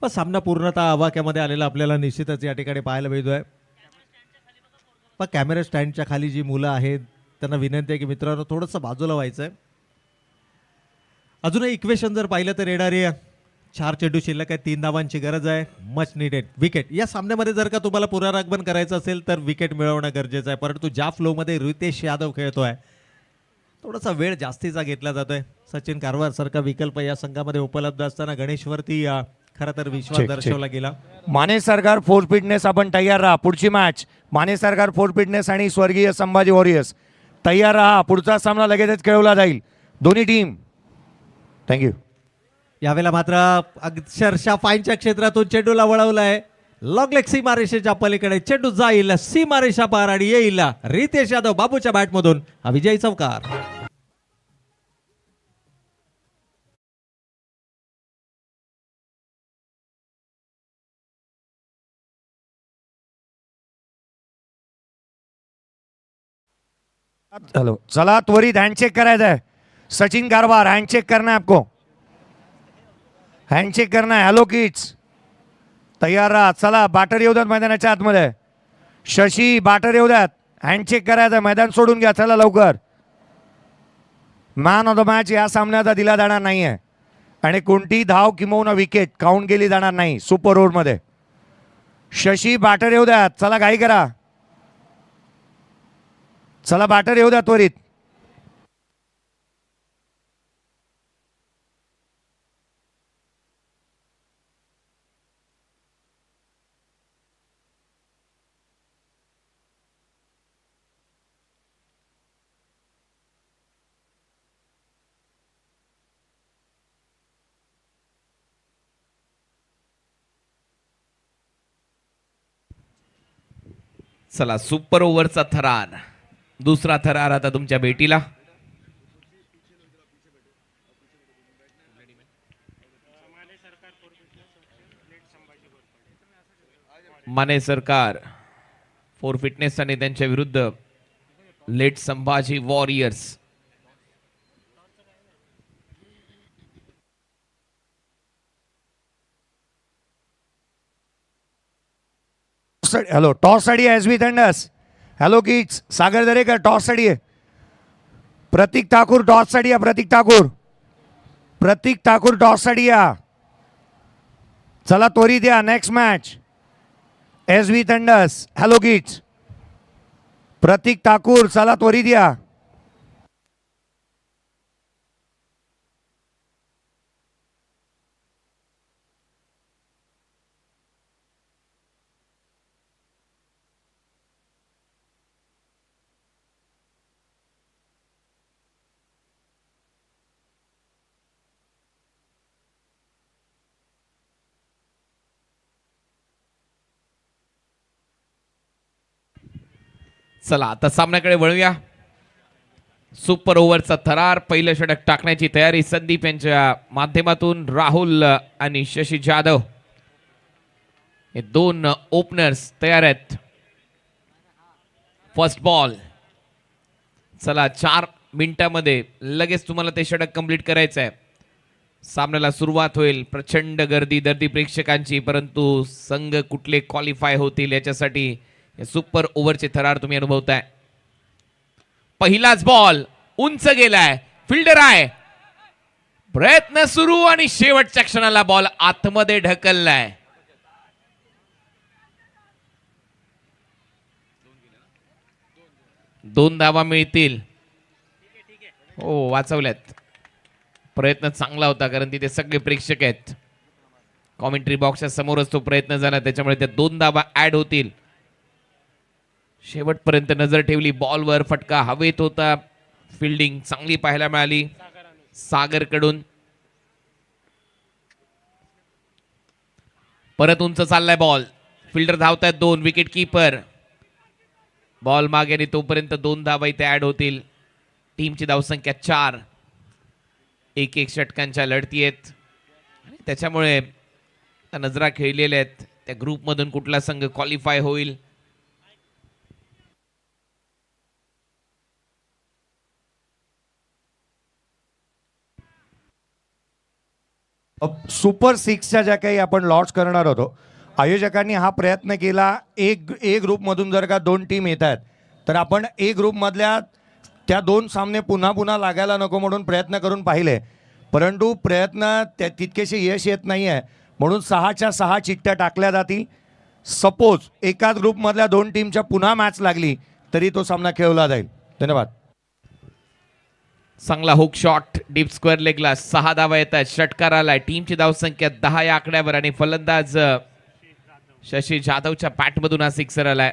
पण सामना पूर्णतः आवाक्यामध्ये आलेला आपल्याला निश्चितच या ठिकाणी पाहायला मिळतोय. पण कॅमेरा स्टँडच्या खाली जी मुलं आहेत त्यांना विनंती आहे की मित्रांनो थोडंसं बाजूला व्हायचं आहे. अजूनही इक्वेशन जर पाहिलं तर येणारे 4 चेंडू शिल्लक आहे, 3 धावांची गरज आहे. Much needed wicket. या सामन्यामध्ये जर का तुम्हाला पुनरागमन करायचं असेल तर विकेट मिळवणं गरजेचं आहे. परंतु ज्या फ्लोमध्ये रितेश यादव खेळतोय थोडासा वेळ जास्तीचा घेतला जातोय. सचिन कारवार सारखा विकल्प या संघामध्ये उपलब्ध असताना गणेशवरती खरं तर विश्वास चेक, दर्शवला गेला. माने सरकार फोर फिटनेस आपण तयार राहा. पुढची मॅच माने सरकार फोर फिटनेस आणि स्वर्गीय संभाजी वॉरियर्स तयार राहा. पुढचा सामना लगेचच खेळवला जाईल. दोन्ही टीम थँक्यू. यावेळेला मात्र अक्षरशः फाईनच्या क्षेत्रातून चेंडूला वळवलाय. लॉंग लेग सीमारेषेच्या पलीकडे चेंडू जाईल सीमारेषा पार आणि येईल रितेश यादव बाबूच्या बॅटमधून हा विजयी चौकार. हेलो चला त्वरित हँडचेक करायचा है. सचिन कारवार हँडचेक करना है आपको. हँडचेक करना है. हॅलो किड्स तयार राहा. चला बाटर येऊ द्यात मैदानाच्या आतमध्ये. शशी बाटर येऊ द्यात. हँडचेक करायचं. मैदान सोडून घ्या. चला लवकर. मॅन ऑफ द मॅच या सामन्याचा दिला जाणार नाही आहे आणि कोणती धाव किंवा विकेट काउंट केली जाणार नाही सुपर ओव्हरमध्ये. शशी बाटर येऊ द्यात. चला घाई करा. चला बाटर येऊ द्या त्वरित. चला सुपर ओव्हरचा थरार. दुसरा थरार आता तुमच्या भेटीला. माने सरकार फोर फिटनेस आणि त्यांच्या विरुद्ध late Sambhaji warriors. Hello toss साठी S B thunders. Hello kids Sagar Darekar toss साठी आहे. प्रतीक ठाकूर टॉस साठी या. प्रतीक ठाकूर. प्रतीक ठाकूर टॉस साठी या. चला त्वरित या. Next match S B thunders. Hello kids Pratik Thakur चला त्वरित या. चला आता सामन्याकडे वळूया. सुपर ओव्हरचा थरार. पहिलं षटक टाकण्याची तयारी संदीप यांच्या माध्यमातून. राहुल आणि शशी जाधव हे दोन ओपनर्स तयार आहेत. First ball. चला 4 मिनिटांमध्ये लगेच तुम्हाला ते षटक कंप्लीट करायचं आहे. सामन्याला सुरुवात होईल. प्रचंड गर्दी प्रेक्षकांची. परंतु संघ कुठले क्वालिफाय होतील याच्यासाठी सुपर ओव्हरचे थरार तुम्ही अनुभवताय. पहिलाच बॉल उंच गेलाय. फिल्डर आहे. प्रयत्न सुरू आणि शेवटच्या क्षणाला बॉल आतमध्ये ढकललाय. दोन धावा मिळतील. हो वाचवल्यात. प्रयत्न चांगला होता कारण तिथे सगळे प्रेक्षक आहेत. कॉमेंट्री बॉक्सच्या समोरच तो प्रयत्न झाला त्याच्यामुळे त्या 2 धावा ऍड होतील. शेवटपर्यंत नजर ठेवली बॉलवर. फटका हवेत होता. फिल्डिंग चांगली पाहायला मिळाली सागर कडून. परत उंच चाललाय बॉल. फिल्डर धावतायत 2. विकेट कीपर बॉल मागे आणि तोपर्यंत 2 धावा इथे ऍड होतील. टीमची धावसंख्या 4. 1-1 षटकांच्या लढती आहेत. त्याच्यामुळे नजरा खेळलेल्या आहेत त्या ग्रुपमधून कुठला संघ क्वालिफाय होईल. सुपर सिक्सच्या ज्या काही आपण लॉन्च करणार होतो, आयोजकांनी हा प्रयत्न केला. ए ग्रुपमधून जर का 2 टीम येत आहेत तर आपण ए ग्रुपमधल्या त्या 2 सामने पुन्हा पुन्हा लागायला नको म्हणून प्रयत्न करून पाहिले, परंतु प्रयत्न तितकेसे यश येत नाही आहे. म्हणून 6च्या 6 चिठ्ठ्या टाकल्या जातील. सपोज एकाच ग्रुपमधल्या 2 टीमच्या पुन्हा मॅच लागली तरी तो सामना खेळवला जाईल. धन्यवाद. चांगला हुक शॉट डीप स्क्वेअर लेगला 6 धावा येत आहेत. षटकार आलाय. टीमची धावसंख्या 10 या आकड्यावर आणि फलंदाज शशी जाधवच्या पॅटमधून हा सिक्सर आलाय.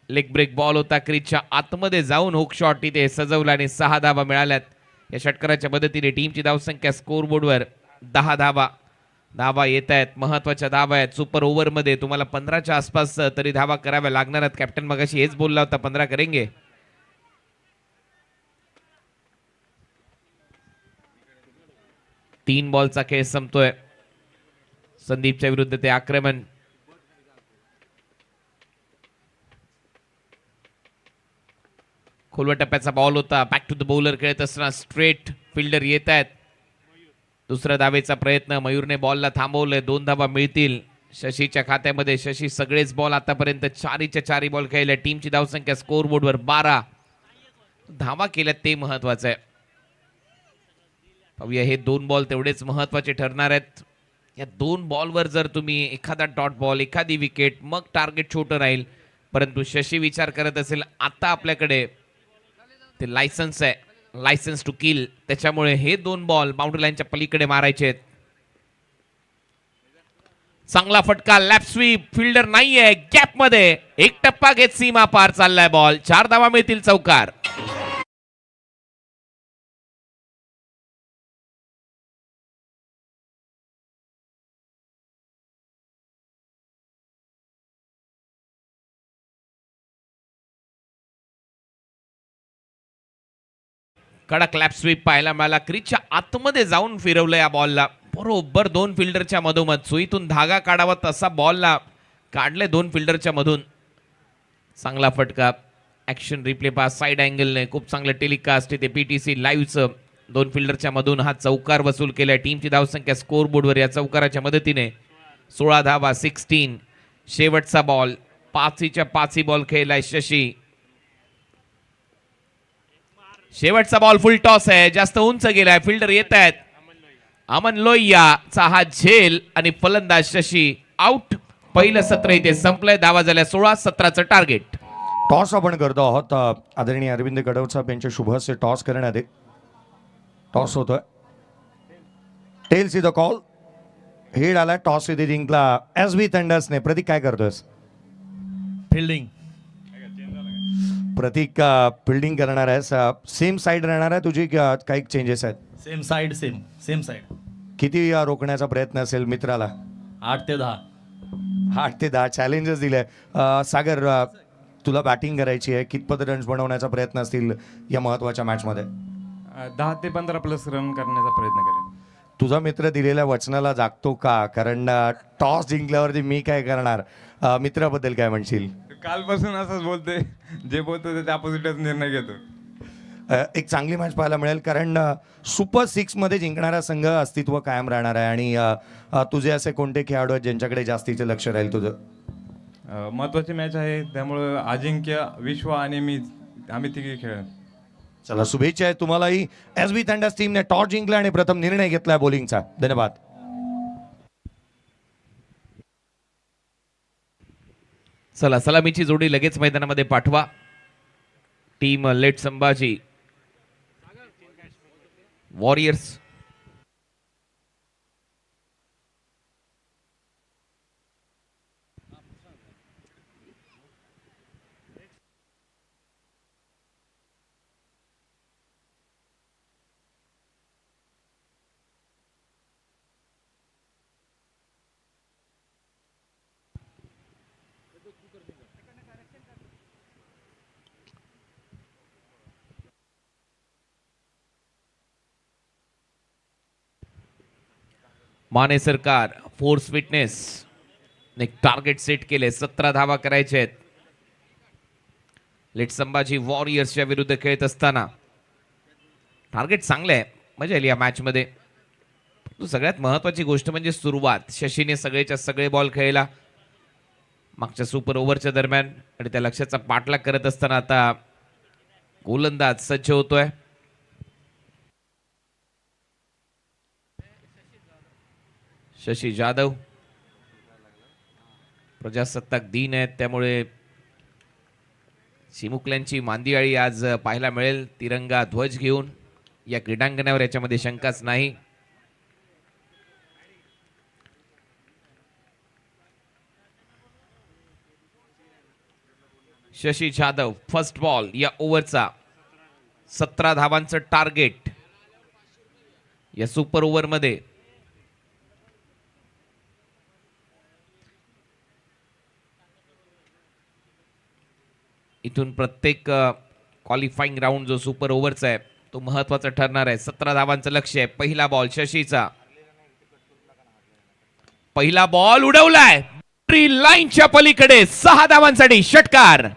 लेग ब्रेक बॉल होता. क्रीजच्या आतमध्ये जाऊन हुक शॉट इथे सजवला आणि 6 धावा मिळाल्यात. या षटकाराच्या मदतीने टीमची धावसंख्या स्कोर बोर्डवर 10 धावा येत आहेत. महत्वाच्या धावा आहेत. सुपर ओव्हर मध्ये तुम्हाला 15च्या आसपास तरी धावा कराव्या लागणार आहेत. कॅप्टन मगाशी हेच बोलला होता, 15 करेंगे. 3 बॉलचा खेळ संपतोय. संदीपच्या विरुद्ध ते आक्रमण. खोलवा टप्प्याचा बॉल होता. बॅक टू द बॉलर खेळत असताना स्ट्रेट फिल्डर येत आहेत. दुसऱ्या धावेचा प्रयत्न. मयूरने बॉलला थांबवलंय. 2 धावा मिळतील शशीच्या खात्यामध्ये. शशी सगळेच बॉल आतापर्यंत 4च्या 4 बॉल खेळले. टीमची धावसंख्या स्कोर बोर्डवर 12 धावा केल्यात ते महत्वाचं आहे. पाहूया, हे 2 बॉल तेवढेच महत्वाचे ठरणार आहेत. या 2 बॉलवर जर तुम्ही एखादा डॉट बॉल, एखादी विकेट, मग टार्गेट छोटं राहील. परंतु शशी विचार करत असेल आता आपल्याकडे ते लायसन्स आहे, लायसन्स टू किल, त्याच्यामुळे हे 2 बॉल बाउंड्री लाईनच्या पलीकडे मारायचे आहेत. चांगला फटका. Lap sweep. फिल्डर नाहीये गॅप मध्ये. एक टप्पा घेत सीमा पार चाललाय बॉल. 4 धावा मिळतील. चौकार. कडक लॅप स्वीप पाहायला मिळाला. क्रीजच्या आतमध्ये जाऊन फिरवलं या बॉलला. बरोबर 2 फिल्डरच्या मधोमध. सुईतून धागा काढावा तसा बॉलला काढले 2 फिल्डरच्या मधून. चांगला फटका. ऍक्शन रिप्ले पास साइड अँगलने खूप चांगलं टेलिकास्ट इथे पीटीसी लाईव्हचं. 2 फिल्डरच्या मधून हा चौकार वसूल केलाय. टीमची धावसंख्या स्कोर बोर्डवर या चौकाराच्या मदतीने 16 धावा. 16. शेवटचा बॉल. 5च्या 5 बॉल खेळलाय शशी. शेवटचा बॉल फुल टॉस आहे. जास्त उंच गेलाय. फिल्डर येत आहेत. अमन लोहियाचा हा झेल आणि फलंदाज शशी आउट. पहिलं सत्र इथे संपलंय. धावा झाल्या 16. 17चं टार्गेट. टॉस आपण करतो आहोत. आदरणीय अरविंद कडव साहेब यांच्या शुभ हस्ते टॉस करण्यात येईल. टॉस होतोय. Tails is the call. Head आलाय. टॉस इथे जिंकला एसबी थंडर्सने. प्रतीक काय करतोयस? फिल्डिंग. प्रतीक फिल्डिंग करणार आहेस. सेम साईड राहणार आहे तुझी, काही चेंजेस आहेत? Same side. Same side. किती रोखण्याचा प्रयत्न असेल मित्राला? 8 ते 10. 8 ते 10 चॅलेंजेस दिले. सागर, तुला बॅटिंग करायची आहे. कितपत रन्स बनवण्याचा प्रयत्न असतील या महत्वाच्या मॅचमध्ये? 10 ते 15 प्लस रन करण्याचा प्रयत्न करेन. तुझा मित्र दिलेल्या वचनाला जागतो का? कारण टॉस जिंकल्यावरती मी काय करणार. मित्राबद्दल काय म्हणशील? कालपासून असंच बोलते, जे बोलतो ते अपोजिटच निर्णय घेतो. एक चांगली मॅच पाहायला मिळेल, कारण सुपर 6 मध्ये जिंकणारा संघ अस्तित्व कायम राहणार आहे. आणि तुझे असे कोणते खेळाडू आहेत ज्यांच्याकडे जास्तीचे लक्ष राहील तुझं? महत्वाची मॅच आहे, त्यामुळं अजिंक्य, विश्व आणि मी आम्ही तिघे खेळ. चला, शुभेच्छा आहे तुम्हालाही. एसबी थंडर्स टीमने टॉस जिंकला आणि प्रथम निर्णय घेतलाय बॉलिंगचा. धन्यवाद. चला, सलामीची जोडी लगेच मैदानामध्ये पाठवा. Team late Sambhaji warriors. Mane Sarkar force fitness एक टार्गेट सेट केले. 17 धावा करायचे आहेत. लेट संभाजी वॉरियर्सच्या विरुद्ध खेळत असताना टार्गेट चांगले आहे. मजा आली या मॅच मध्ये. सगळ्यात महत्वाची गोष्ट म्हणजे सुरुवात. शशीने सगळेच्या सगळे बॉल खेळला मागच्या सुपर ओव्हरच्या दरम्यान आणि त्या लक्ष्याचा पाठलाग करत असताना आता गोलंदाज सज्ज होतोय. शशी जाधव, प्रजासत्ताक दिन आहे त्यामुळे चिमुकल्यांची मांदियाळी आज पाहायला मिळेल तिरंगा ध्वज घेऊन या क्रीडांगणावर, याच्यामध्ये शंकाच नाही. शशी जाधव फर्स्ट बॉल या ओव्हरचा, 17 धावांचं टार्गेट या सुपर ओव्हर मध्ये. इथून प्रत्येक क्वालिफाईंग राऊंड जो सुपर ओव्हरचा आहे तो महत्वाचा ठरणार आहे. 17 धावांचं लक्ष्य आहे. पहिला बॉल शशीचा, पहिला बॉल उडवलाय लाईनच्या पलीकडे, 6 धावांसाठी षटकार.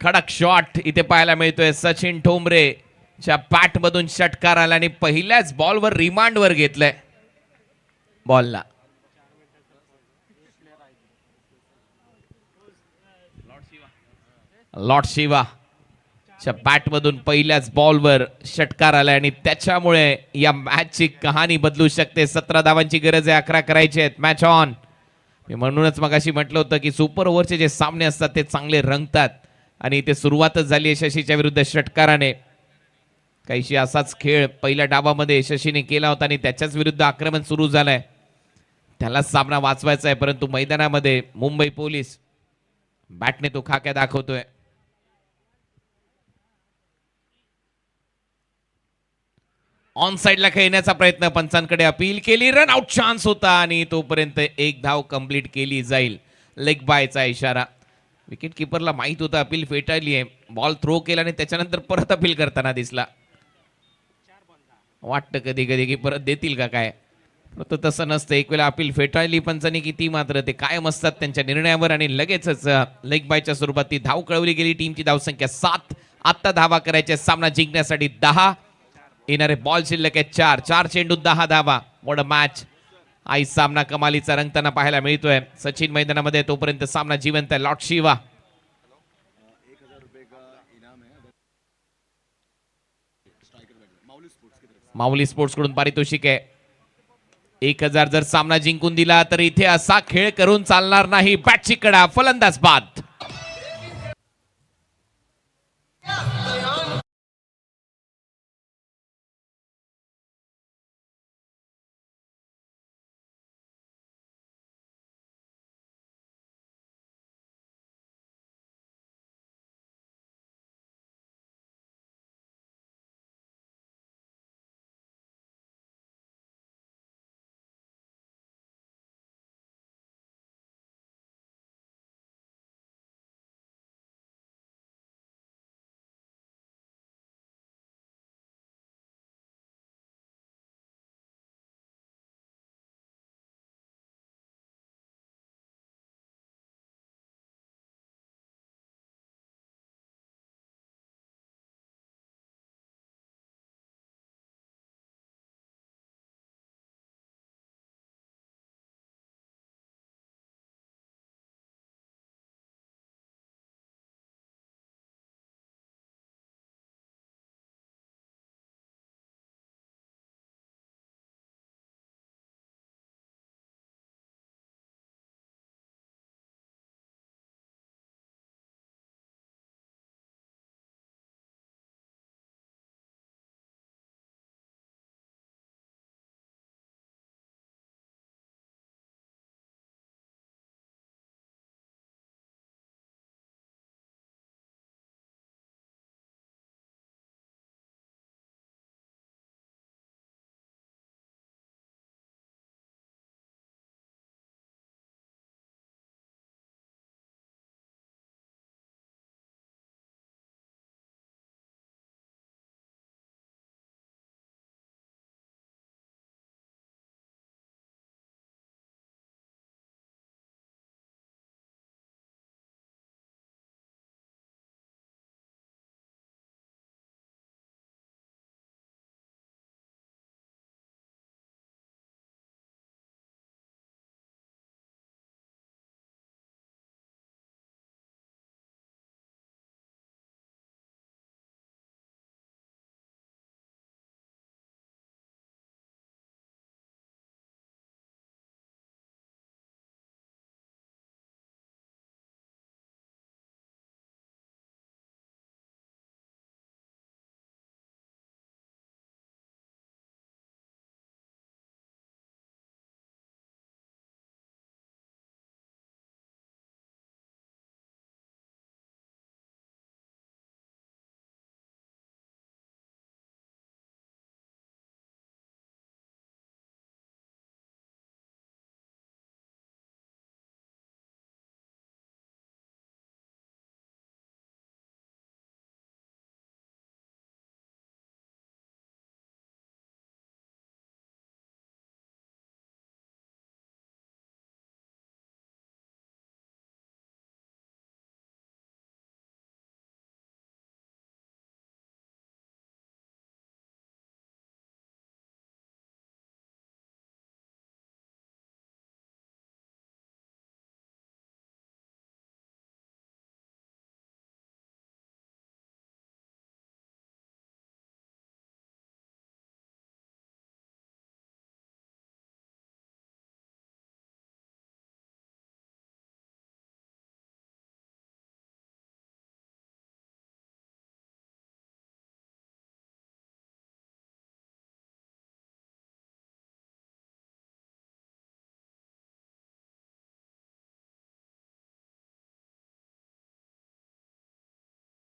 खडक शॉट इथे पाहायला मिळतोय. सचिन ठोंबरेच्या बॅट मधून षटकार आला आणि पहिल्याच बॉलवर रिमांड वर घेतलंय बॉलला. लॉर्ड शिवाच्या बॅट मधून पहिल्याच बॉलवर षटकार आलाय आणि त्याच्यामुळे या मॅचची कहाणी बदलू शकते. 17 धावांची गरज आहे, 11 करायचे आहेत. Match on. मी म्हणूनच मगाशी म्हटलं होतं की सुपर ओव्हरचे जे सामने असतात ते चांगले रंगतात आणि इथे सुरुवातच झाली आहे शशीच्या विरुद्ध षटकाराने. काहीशी असाच खेळ पहिल्या डावामध्ये शशीने केला होता आणि त्याच्याच विरुद्ध आक्रमण सुरू झालंय. त्याला सामना वाचवायचा आहे, परंतु मैदानामध्ये मुंबई पोलीस बॅटने तो खाक्या दाखवतोय. ऑन साइडला खेळण्याचा प्रयत्न, पंचांकडे अपील केली, रन आउट चान्स होता आणि तोपर्यंत एक धाव कंप्लीट केली जाईल. लेग बायचा इशारा. विकेट किपरला माहित होतं अपील फेटाळली आहे. बॉल थ्रो केला आणि त्याच्यानंतर परत अपील करताना दिसला. वाटतं कधी कधी की परत देतील का काय, तर तसं नसतं. एक वेळा अपील फेटाळली पंचांनी की ती मात्र ते कायम असतात त्यांच्या निर्णयावर आणि लगेचच लेग बायच्या स्वरूपात ती धाव कळवली गेली. टीमची धावसंख्या 7. आता धावा करायच्या, सामना जिंकण्यासाठी 10. येणारे बॉल शिल्लक आहे 4. 4 चेंडूत 10 धावा. What a match. आई सामना कमालीचा रंगताना पाहायला मिळतोय. सचिन मैदानामध्ये, तोपर्यंत सामना जिवंत आहे. लॉर्ड शिवा माऊली स्पोर्ट्स कडून पारितोषिक आहे 1000. जर सामना जिंकून दिला तर इथे असा खेळ करून चालणार नाही. बॅटची कडा, फलंदाज बाद.